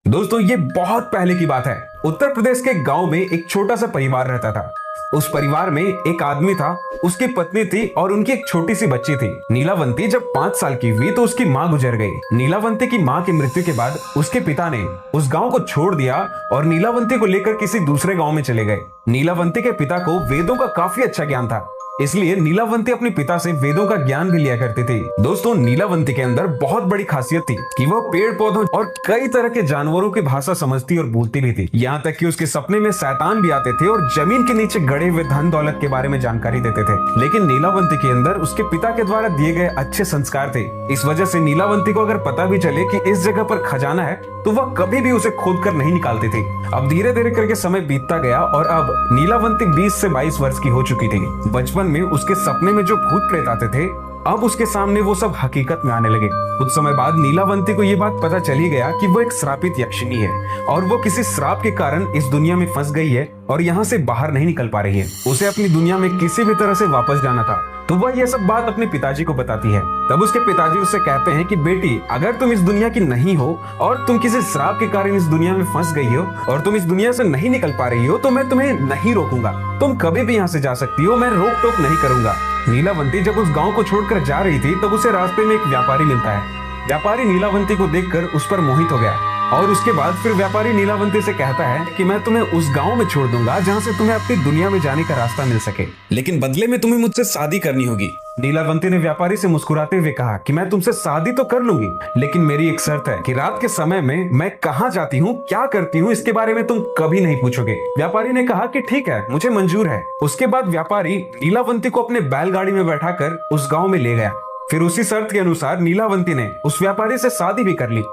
दोस्तों ये बहुत पहले की बात है। उत्तर प्रदेश के गांव में एक छोटा सा परिवार रहता था। उस परिवार में एक आदमी था, उसकी पत्नी थी और उनकी एक छोटी सी बच्ची थी। नीलावंती जब 5 साल की हुई तो उसकी माँ गुजर गई। नीलावंती की माँ की मृत्यु के बाद उसके पिता ने उस गांव को छोड़ दिया और नीलावंती को लेकर किसी दूसरे गांव में चले गए। नीलावंती के पिता को वेदों का काफी अच्छा ज्ञान था, इसलिए नीलावंती अपने पिता से वेदों का ज्ञान भी लिया करती थी। दोस्तों नीलावंती के अंदर बहुत बड़ी खासियत थी कि वह पेड़ पौधों और कई तरह के जानवरों की भाषा समझती और बोलती भी थी। यहाँ तक कि उसके सपने में शैतान भी आते थे और जमीन के नीचे गड़े हुए धन दौलत के बारे में जानकारी देते थे। लेकिन नीलावंती के अंदर उसके पिता के द्वारा दिए गए अच्छे संस्कार थे। इस वजह से नीलावंती को अगर पता भी चले कि इस जगह पर खजाना है तो वह कभी भी उसे खोद कर नहीं निकालती थी। अब धीरे धीरे करके समय बीतता गया और अब नीलावंती 20 से 22 वर्ष की हो चुकी थी। बचपन में उसके सपने में जो भूत प्रेत आते थे, अब उसके सामने वो सब हकीकत में आने लगे। कुछ समय बाद नीलावंती को ये बात पता चली गया कि वो एक श्रापित यक्षिणी है और वो किसी श्राप के कारण इस दुनिया में फंस गई है और यहाँ से बाहर नहीं निकल पा रही है। उसे अपनी दुनिया में किसी भी तरह से वापस जाना था, तो वह यह सब बात अपने पिताजी को बताती है। तब उसके पिताजी उससे कहते हैं कि बेटी, अगर तुम इस दुनिया की नहीं हो और तुम किसी श्राप के कारण इस दुनिया में फंस गई हो और तुम इस दुनिया से नहीं निकल पा रही हो तो मैं तुम्हें नहीं रोकूंगा। तुम कभी भी यहाँ से जा सकती हो, मैं रोक टोक नहीं करूंगा। नीलावंती जब उस गांव को छोड़कर जा रही थी तब उसे रास्ते में एक व्यापारी मिलता है। व्यापारी नीलावंती को देखकर उस पर मोहित हो गया और उसके बाद फिर व्यापारी नीलावंती से कहता है कि मैं तुम्हें उस गांव में छोड़ दूंगा जहां से तुम्हें अपनी दुनिया में जाने का रास्ता मिल सके, लेकिन बदले में तुम्हें मुझसे शादी करनी होगी। नीलावंती ने व्यापारी से मुस्कुराते हुए कहा कि मैं तुमसे शादी तो कर लूंगी, लेकिन मेरी एक शर्त है कि रात के समय में मैं कहाँ जाती हूँ, क्या करती हूँ, इसके बारे में तुम कभी नहीं पूछोगे। व्यापारी ने कहा कि ठीक है, मुझे मंजूर है। उसके बाद व्यापारी नीलावंती को अपने बैलगाड़ी में बैठाकर उस गाँव में ले गया। फिर उसी शर्त के अनुसार नीलावंती ने उस व्यापारी से शादी भी कर ली।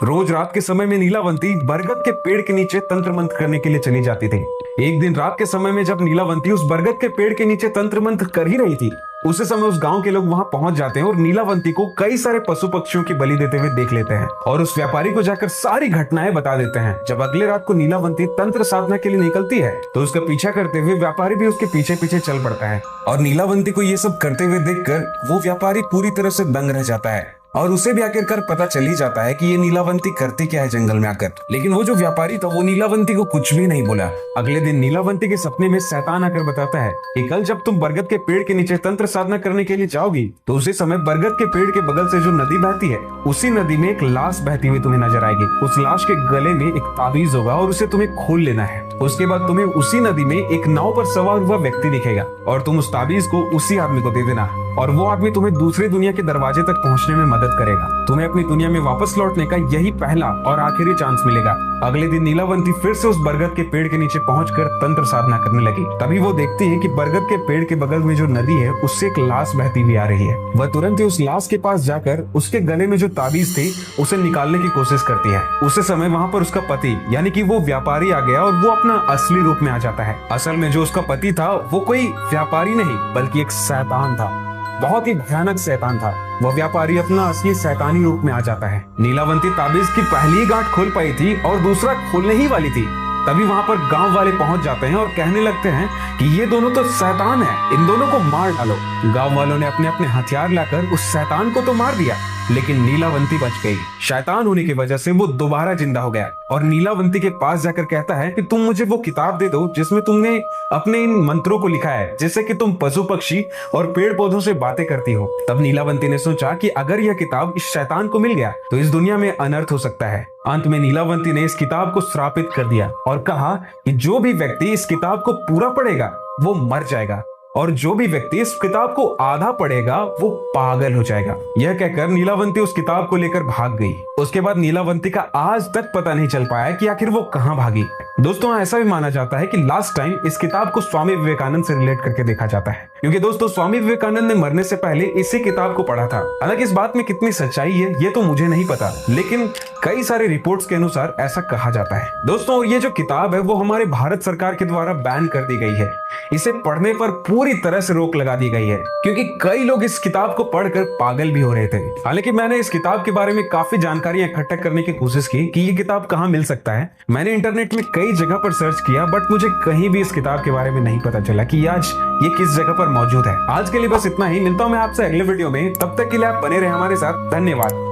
रोज रात के समय में नीलावंती बरगद के पेड़ के नीचे तंत्र मंत्र करने के लिए चली जाती थी। एक दिन रात के समय में जब नीलावंती उस बरगद के पेड़ के नीचे तंत्र मंत्र कर ही रही थी, उसी समय उस गांव के लोग वहां पहुंच जाते हैं और नीलावंती को कई सारे पशु पक्षियों की बलि देते हुए देख लेते हैं और उस व्यापारी को जाकर सारी घटनाएं बता देते हैं। जब अगले रात को नीलावंती तंत्र साधना के लिए निकलती है तो उसका पीछा करते हुए व्यापारी भी उसके पीछे पीछे चल पड़ता है और नीलावंती को ये सब करते हुए देखकर वो व्यापारी पूरी तरह से दंग रह जाता है और उसे भी आखिरकार पता चल ही जाता है कि ये नीलावंती करती क्या है जंगल में आकर। लेकिन वो जो व्यापारी था वो नीलावंती को कुछ भी नहीं बोला। अगले दिन नीलावंती के सपने में शैतान आकर बताता है कि कल जब तुम बरगद के पेड़ के नीचे तंत्र साधना करने के लिए जाओगी तो उसी समय बरगद के पेड़ के बगल से जो नदी बहती है उसी नदी में एक लाश बहती हुई तुम्हें नजर आएगी। उस लाश के गले में एक ताबीज होगा और उसे तुम्हें खोल लेना है। उसके बाद तुम्हें उसी नदी में एक नाव पर सवार हुआ व्यक्ति दिखेगा और तुम उस ताबीज को उसी आदमी को दे देना और वो आदमी तुम्हें दूसरी दुनिया के दरवाजे तक पहुंचने में मदद करेगा। तुम्हें अपनी दुनिया में वापस लौटने का यही पहला और आखिरी चांस मिलेगा। अगले दिन नीलावंती फिर से उस बरगद के पेड़ के नीचे पहुंचकर तंत्र साधना करने लगी। तभी वो देखती है कि बरगद के पेड़ के बगल में जो नदी है उससे एक लाश बहती हुई आ रही है। वह तुरंत ही उस लाश के पास जाकर उसके गले में जो ताबीज थी उसे निकालने की कोशिश करती है। उसी समय वहाँ पर उसका पति यानी कि वो व्यापारी आ गया और वो अपना असली रूप में आ जाता है। असल में जो उसका पति था वो कोई व्यापारी नहीं बल्कि एक शैतान था, बहुत ही भयानक शैतान था। वह व्यापारी अपना असली शैतानी रूप में आ जाता है। नीलावंती ताबीज की पहली गांठ खोल पाई थी और दूसरा खोलने ही वाली थी। तभी वहां पर गांव वाले पहुंच जाते हैं और कहने लगते हैं कि ये दोनों तो शैतान हैं, इन दोनों को मार डालो। गांव वालों ने अपने अपने हथियार लाकर उस शैतान को तो मार दिया, लेकिन नीलावंती बच गई। शैतान होने की वजह से वो दोबारा जिंदा हो गया और नीलावंती के पास जाकर कहता है कि तुम मुझे वो किताब दे दो जिसमें तुमने अपने इन मंत्रों को लिखा है, जिससे कि तुम पशु पक्षी और पेड़ पौधों से बातें करती हो। तब नीलावंती ने सोचा कि अगर यह किताब इस शैतान को मिल गया तो इस दुनिया में अनर्थ हो सकता है। अंत में नीलावंती ने इस किताब को श्रापित कर दिया और कहा कि जो भी व्यक्ति इस किताब को पूरा पढ़ेगा वो मर जाएगा और जो भी व्यक्ति इस किताब को आधा पढ़ेगा वो पागल हो जाएगा। यह कहकर नीलावंती उस किताब को लेकर भाग गई। उसके बाद नीलावंती का आज तक पता नहीं चल पाया कि आखिर वो कहाँ भागी। दोस्तों ऐसा भी माना जाता है कि लास्ट टाइम इस किताब को स्वामी विवेकानंद से रिलेट करके देखा जाता है, क्योंकि दोस्तों स्वामी विवेकानंद ने मरने से पहले इसी किताब को पढ़ा था। हालांकि इस बात में कितनी सच्चाई है ये तो मुझे नहीं पता, लेकिन कई सारे रिपोर्ट्स के अनुसार ऐसा कहा जाता है। दोस्तों ये जो किताब है वो हमारे भारत सरकार के द्वारा बैन कर दी गई है। इसे पढ़ने पर पूरी तरह से रोक लगा दी गई है, क्योंकि कई लोग इस किताब को पढ़कर पागल भी हो रहे थे। हालांकि मैंने इस किताब के बारे में काफी जानकारियां इकट्ठा करने की कोशिश की कि ये किताब कहाँ मिल सकता है। मैंने इंटरनेट में कई जगह पर सर्च किया, बट मुझे कहीं भी इस किताब के बारे में नहीं पता चला कि आज ये किस जगह पर मौजूद है। आज के लिए बस इतना ही, मिलता हूँ मैं आपसे अगले वीडियो में। तब तक के लिए आप बने रहे हमारे साथ। धन्यवाद।